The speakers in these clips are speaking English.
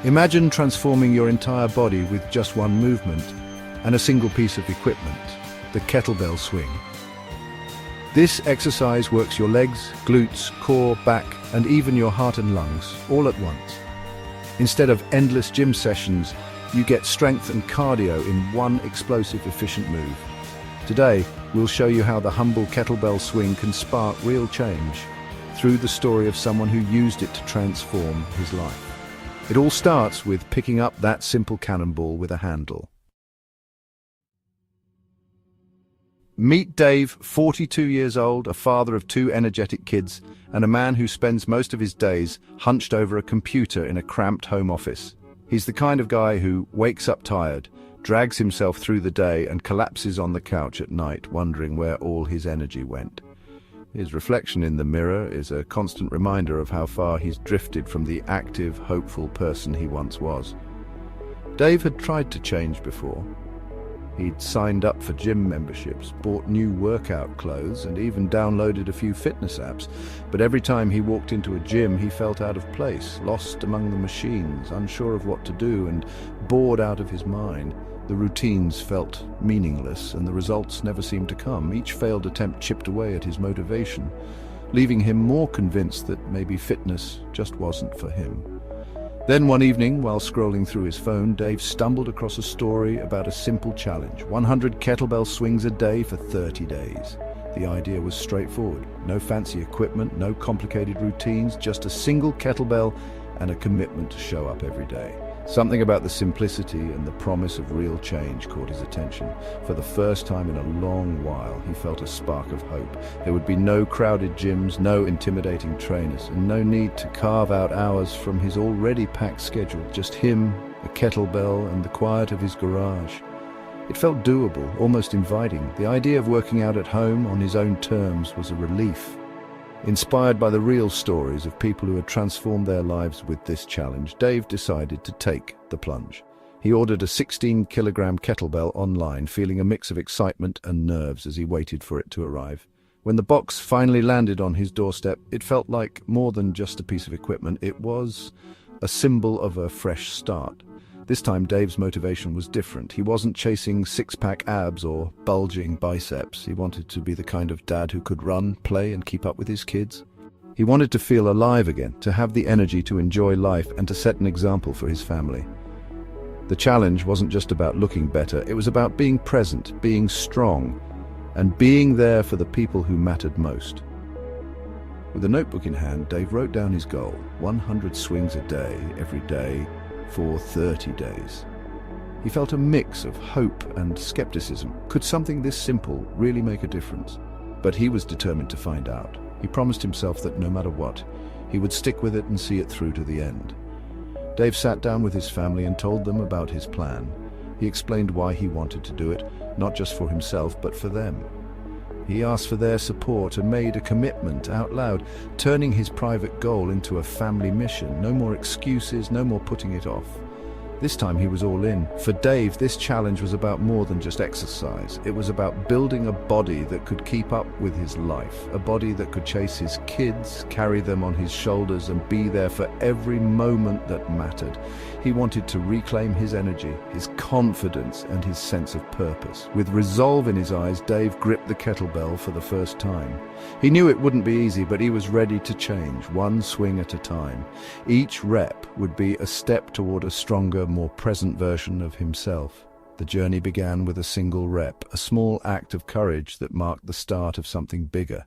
Imagine transforming your entire body with just one movement and a single piece of equipment, the kettlebell swing. This exercise works your legs, glutes, core, back, and even your heart and lungs, all at once. Instead of endless gym sessions, you get strength and cardio in one explosive, efficient move. Today, we'll show you how the humble kettlebell swing can spark real change through the story of someone who used it to transform his life. It all starts with picking up that simple cannonball with a handle. Meet Dave, 42 years old, a father of two energetic kids, and a man who spends most of his days hunched over a computer in a cramped home office. He's the kind of guy who wakes up tired, drags himself through the day, and collapses on the couch at night, wondering where all his energy went. His reflection in the mirror is a constant reminder of how far he's drifted from the active, hopeful person he once was. Dave had tried to change before. He'd signed up for gym memberships, bought new workout clothes, and even downloaded a few fitness apps. But every time he walked into a gym, he felt out of place, lost among the machines, unsure of what to do, and bored out of his mind. The routines felt meaningless, and the results never seemed to come. Each failed attempt chipped away at his motivation, leaving him more convinced that maybe fitness just wasn't for him. Then one evening, while scrolling through his phone, Dave stumbled across a story about a simple challenge: 100 kettlebell swings a day for 30 days. The idea was straightforward. No fancy equipment, no complicated routines, just a single kettlebell and a commitment to show up every day. Something about the simplicity and the promise of real change caught his attention. For the first time in a long while, he felt a spark of hope. There would be no crowded gyms, no intimidating trainers, and no need to carve out hours from his already packed schedule. Just him, a kettlebell, and the quiet of his garage. It felt doable, almost inviting. The idea of working out at home on his own terms was a relief. Inspired by the real stories of people who had transformed their lives with this challenge, Dave decided to take the plunge. He ordered a 16-kilogram kettlebell online, feeling a mix of excitement and nerves as he waited for it to arrive. When the box finally landed on his doorstep, it felt like more than just a piece of equipment. It was a symbol of a fresh start. This time, Dave's motivation was different. He wasn't chasing six-pack abs or bulging biceps. He wanted to be the kind of dad who could run, play, and keep up with his kids. He wanted to feel alive again, to have the energy to enjoy life and to set an example for his family. The challenge wasn't just about looking better. It was about being present, being strong, and being there for the people who mattered most. With a notebook in hand, Dave wrote down his goal: 100 swings a day, every day, for 30 days. He felt a mix of hope and skepticism. Could something this simple really make a difference? But he was determined to find out. He promised himself that no matter what, he would stick with it and see it through to the end. Dave sat down with his family and told them about his plan. He explained why he wanted to do it, not just for himself, but for them. He asked for their support and made a commitment out loud, turning his private goal into a family mission. No more excuses, no more putting it off. This time he was all in. For Dave, this challenge was about more than just exercise. It was about building a body that could keep up with his life, a body that could chase his kids, carry them on his shoulders, and be there for every moment that mattered. He wanted to reclaim his energy, his confidence, and his sense of purpose. With resolve in his eyes, Dave gripped the kettlebell for the first time. He knew it wouldn't be easy, but he was ready to change, one swing at a time. Each rep would be a step toward a stronger, more present version of himself. The journey began with a single rep, a small act of courage that marked the start of something bigger.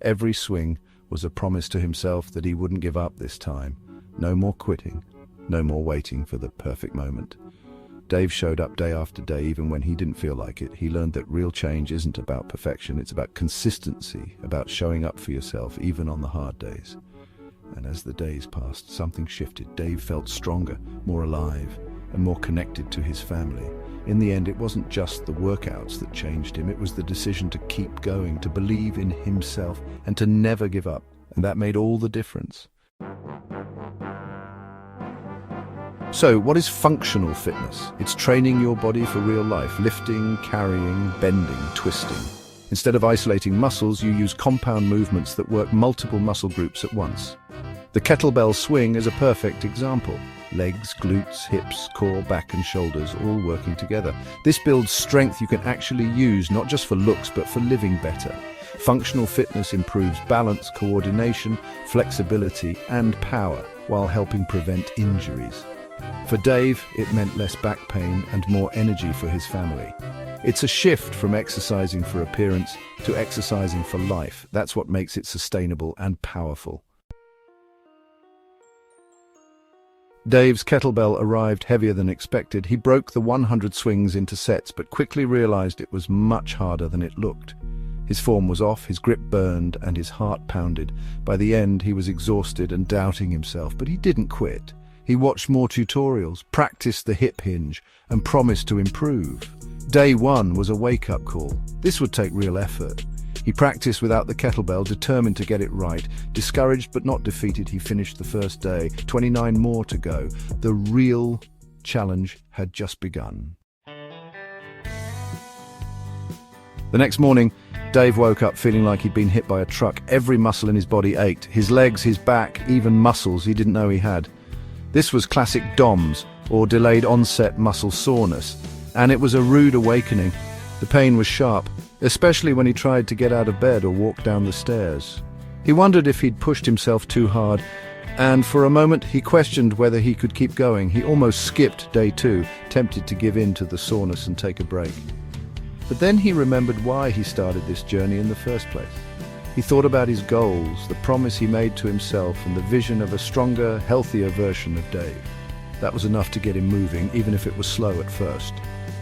Every swing was a promise to himself that he wouldn't give up this time. No more quitting, no more waiting for the perfect moment. Dave showed up day after day, even when he didn't feel like it. He learned that real change isn't about perfection, it's about consistency, about showing up for yourself, even on the hard days. And as the days passed, something shifted. Dave felt stronger, more alive, and more connected to his family. In the end, it wasn't just the workouts that changed him, it was the decision to keep going, to believe in himself, and to never give up. And that made all the difference. So, what is functional fitness? It's training your body for real life, lifting, carrying, bending, twisting. Instead of isolating muscles, you use compound movements that work multiple muscle groups at once. The kettlebell swing is a perfect example. Legs, glutes, hips, core, back and shoulders, all working together. This builds strength you can actually use, not just for looks, but for living better. Functional fitness improves balance, coordination, flexibility, and power, while helping prevent injuries. For Dave, it meant less back pain and more energy for his family. It's a shift from exercising for appearance to exercising for life. That's what makes it sustainable and powerful. Dave's kettlebell arrived heavier than expected. He broke the 100 swings into sets, but quickly realized it was much harder than it looked. His form was off, his grip burned, and his heart pounded. By the end, he was exhausted and doubting himself, but he didn't quit. He watched more tutorials, practiced the hip hinge, and promised to improve. Day 1 was a wake-up call. This would take real effort. He practiced without the kettlebell, determined to get it right. Discouraged but not defeated, he finished the first day. 29 more to go. The real challenge had just begun. The next morning, Dave woke up feeling like he'd been hit by a truck. Every muscle in his body ached. His legs, his back, even muscles he didn't know he had. This was classic DOMS, or delayed onset muscle soreness, and it was a rude awakening. The pain was sharp, especially when he tried to get out of bed or walk down the stairs. He wondered if he'd pushed himself too hard, and for a moment he questioned whether he could keep going. He almost skipped day 2, tempted to give in to the soreness and take a break. But then he remembered why he started this journey in the first place. He thought about his goals, the promise he made to himself, and the vision of a stronger, healthier version of Dave. That was enough to get him moving, even if it was slow at first.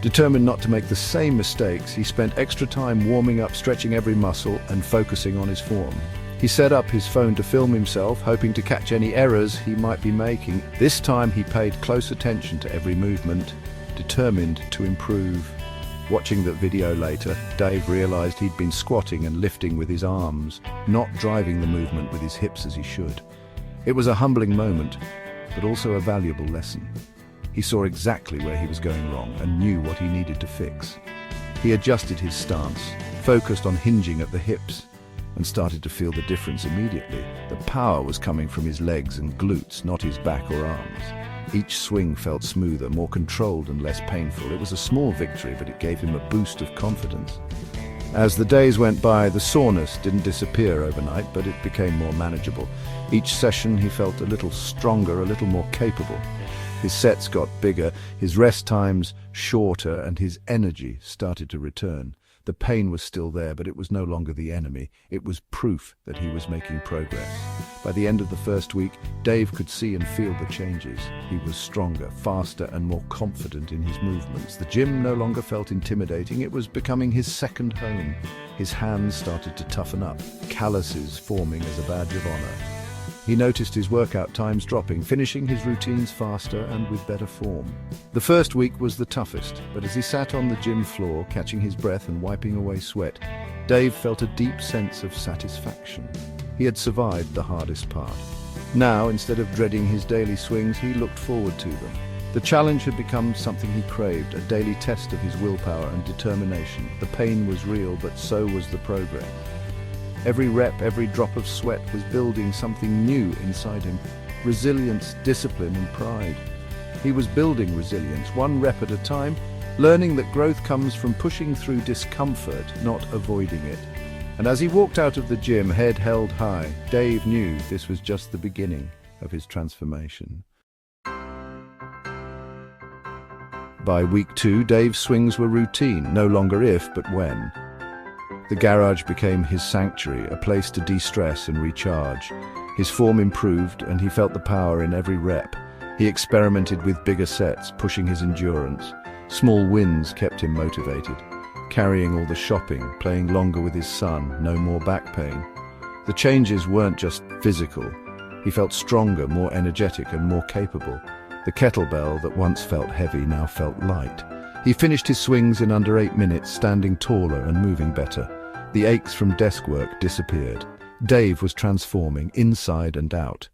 Determined not to make the same mistakes, he spent extra time warming up, stretching every muscle, and focusing on his form. He set up his phone to film himself, hoping to catch any errors he might be making. This time he paid close attention to every movement, determined to improve. Watching that video later, Dave realized he'd been squatting and lifting with his arms, not driving the movement with his hips as he should. It was a humbling moment, but also a valuable lesson. He saw exactly where he was going wrong and knew what he needed to fix. He adjusted his stance, focused on hinging at the hips, and started to feel the difference immediately. The power was coming from his legs and glutes, not his back or arms. Each swing felt smoother, more controlled and less painful. It was a small victory, but it gave him a boost of confidence. As the days went by, the soreness didn't disappear overnight, but it became more manageable. Each session he felt a little stronger, a little more capable. His sets got bigger, his rest times shorter, and his energy started to return. The pain was still there, but it was no longer the enemy. It was proof that he was making progress. By the end of the first week, Dave could see and feel the changes. He was stronger, faster, and more confident in his movements. The gym no longer felt intimidating. It was becoming his second home. His hands started to toughen up, calluses forming as a badge of honor. He noticed his workout times dropping, finishing his routines faster and with better form. The first week was the toughest, but as he sat on the gym floor, catching his breath and wiping away sweat, Dave felt a deep sense of satisfaction. He had survived the hardest part. Now, instead of dreading his daily swings, he looked forward to them. The challenge had become something he craved, a daily test of his willpower and determination. The pain was real, but so was the progress. Every rep, every drop of sweat was building something new inside him. Resilience, discipline, and pride. He was building resilience, one rep at a time, learning that growth comes from pushing through discomfort, not avoiding it. And as he walked out of the gym, head held high, Dave knew this was just the beginning of his transformation. By week 2, Dave's swings were routine, no longer if, but when. The garage became his sanctuary, a place to de-stress and recharge. His form improved, and he felt the power in every rep. He experimented with bigger sets, pushing his endurance. Small wins kept him motivated. Carrying all the shopping, playing longer with his son, no more back pain. The changes weren't just physical. He felt stronger, more energetic, and more capable. The kettlebell that once felt heavy now felt light. He finished his swings in under 8 minutes, standing taller and moving better. The aches from desk work disappeared. Dave was transforming inside and out.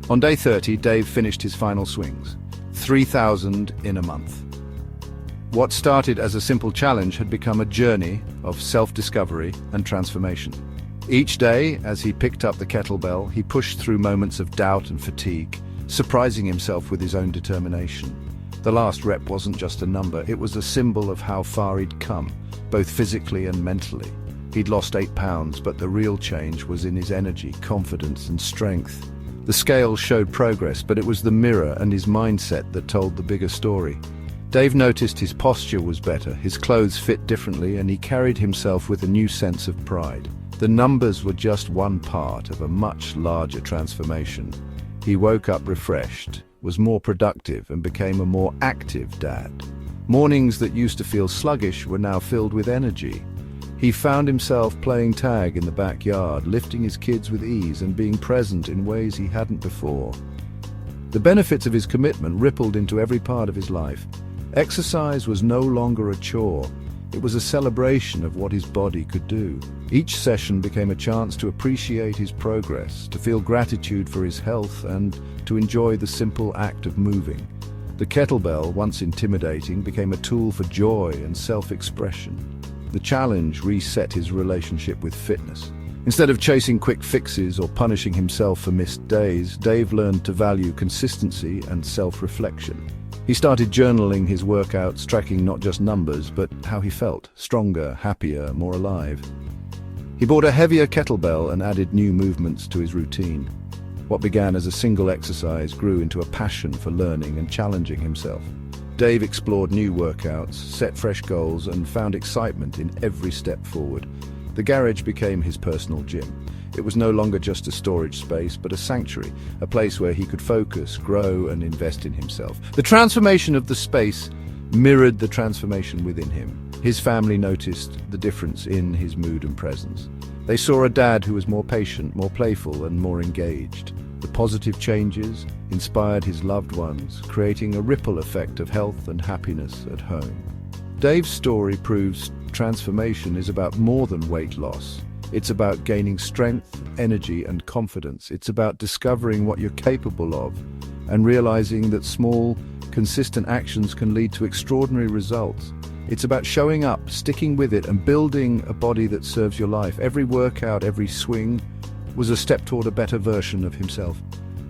On day 30, Dave finished his final swings. 3,000 in a month. What started as a simple challenge had become a journey of self-discovery and transformation. Each day, as he picked up the kettlebell, he pushed through moments of doubt and fatigue, surprising himself with his own determination. The last rep wasn't just a number, it was a symbol of how far he'd come, both physically and mentally. He'd lost 8 pounds, but the real change was in his energy, confidence, and strength. The scale showed progress, but it was the mirror and his mindset that told the bigger story. Dave noticed his posture was better, his clothes fit differently, and he carried himself with a new sense of pride. The numbers were just one part of a much larger transformation. He woke up refreshed, was more productive, and became a more active dad. Mornings that used to feel sluggish were now filled with energy. He found himself playing tag in the backyard, lifting his kids with ease and being present in ways he hadn't before. The benefits of his commitment rippled into every part of his life. Exercise was no longer a chore. It was a celebration of what his body could do. Each session became a chance to appreciate his progress, to feel gratitude for his health, and to enjoy the simple act of moving. The kettlebell, once intimidating, became a tool for joy and self-expression. The challenge reset his relationship with fitness. Instead of chasing quick fixes or punishing himself for missed days, Dave learned to value consistency and self-reflection. He started journaling his workouts, tracking not just numbers, but how he felt: stronger, happier, more alive. He bought a heavier kettlebell and added new movements to his routine. What began as a single exercise grew into a passion for learning and challenging himself. Dave explored new workouts, set fresh goals, and found excitement in every step forward. The garage became his personal gym. It was no longer just a storage space, but a sanctuary, a place where he could focus, grow, and invest in himself. The transformation of the space mirrored the transformation within him. His family noticed the difference in his mood and presence. They saw a dad who was more patient, more playful, and more engaged. The positive changes inspired his loved ones, creating a ripple effect of health and happiness at home. Dave's story proves transformation is about more than weight loss. It's about gaining strength, energy, and confidence. It's about discovering what you're capable of and realizing that small, consistent actions can lead to extraordinary results. It's about showing up, sticking with it, and building a body that serves your life. Every workout, every swing was a step toward a better version of himself.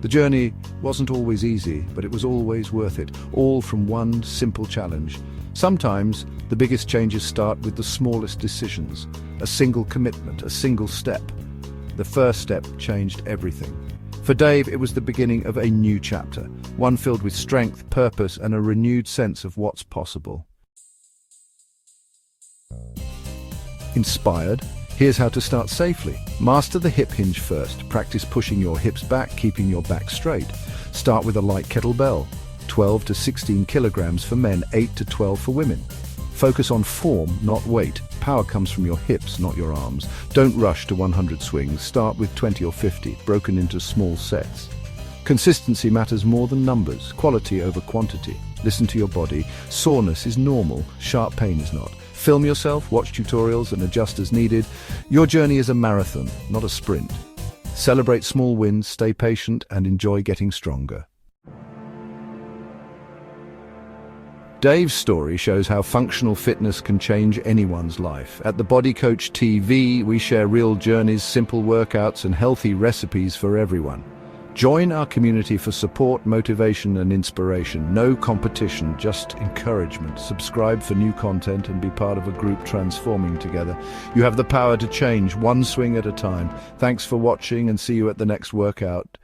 The journey wasn't always easy, but it was always worth it, all from one simple challenge. Sometimes the biggest changes start with the smallest decisions, a single commitment, a single step. The first step changed everything. For Dave, it was the beginning of a new chapter, one filled with strength, purpose, and a renewed sense of what's possible. Inspired? Here's how to start safely. Master the hip hinge first. Practice pushing your hips back, keeping your back straight. Start with a light kettlebell, 12 to 16 kilograms for men, 8 to 12 for women. Focus on form, not weight. Power comes from your hips, not your arms. Don't rush to 100 swings. Start with 20 or 50, broken into small sets. Consistency matters more than numbers, quality over quantity. Listen to your body. Soreness is normal, sharp pain is not. Film yourself, watch tutorials, and adjust as needed. Your journey is a marathon, not a sprint. Celebrate small wins, stay patient, and enjoy getting stronger. Dave's story shows how functional fitness can change anyone's life. At the Body Coach TV, we share real journeys, simple workouts, and healthy recipes for everyone. Join our community for support, motivation, and inspiration. No competition, just encouragement. Subscribe for new content and be part of a group transforming together. You have the power to change, one swing at a time. Thanks for watching, and see you at the next workout.